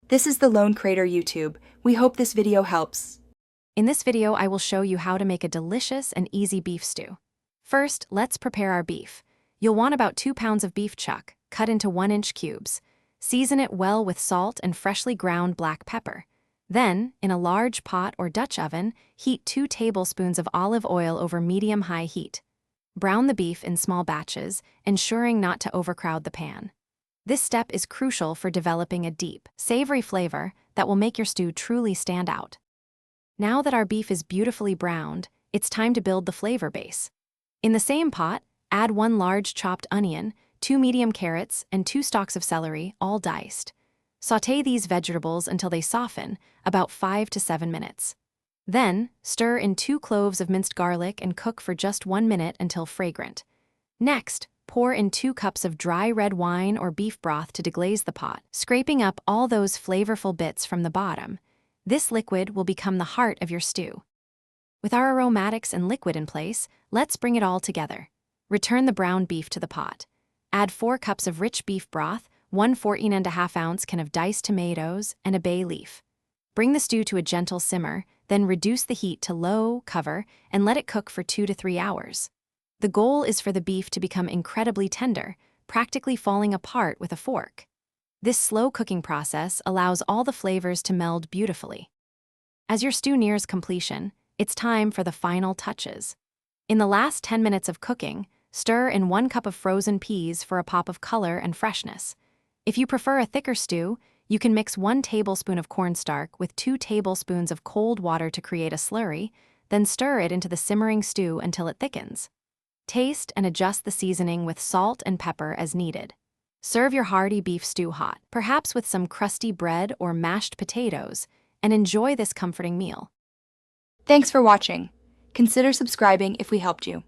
This is the Lone Crater YouTube. We hope this video helps. In this video, I will show you how to make a delicious and easy beef stew. First, let's prepare our beef. You'll want about 2 pounds of beef chuck, cut into 1-inch cubes. Season it well with salt and freshly ground black pepper. Then, in a large pot or Dutch oven, heat 2 tablespoons of olive oil over medium-high heat. Brown the beef in small batches, ensuring not to overcrowd the pan. This step is crucial for developing a deep, savory flavor that will make your stew truly stand out. Now that our beef is beautifully browned, it's time to build the flavor base. In the same pot, add 1 large chopped onion, 2 medium carrots, and 2 stalks of celery, all diced. Sauté these vegetables until they soften, about 5 to 7 minutes. Then, stir in 2 cloves of minced garlic and cook for just 1 minute until fragrant. Next, pour in 2 cups of dry red wine or beef broth to deglaze the pot, scraping up all those flavorful bits from the bottom. This liquid will become the heart of your stew. With our aromatics and liquid in place, let's bring it all together. Return the brown beef to the pot. Add 4 cups of rich beef broth, 1 14½ ounce can of diced tomatoes, and a bay leaf. Bring the stew to a gentle simmer, then reduce the heat to low, cover, and let it cook for 2 to 3 hours. The goal is for the beef to become incredibly tender, practically falling apart with a fork. This slow cooking process allows all the flavors to meld beautifully. As your stew nears completion, it's time for the final touches. In the last 10 minutes of cooking, stir in 1 cup of frozen peas for a pop of color and freshness. If you prefer a thicker stew, you can mix 1 tablespoon of cornstarch with 2 tablespoons of cold water to create a slurry, then stir it into the simmering stew until it thickens. Taste and adjust the seasoning with salt and pepper as needed. Serve your hearty beef stew hot, perhaps with some crusty bread or mashed potatoes, and enjoy this comforting meal. Thanks for watching. Consider subscribing if we helped you.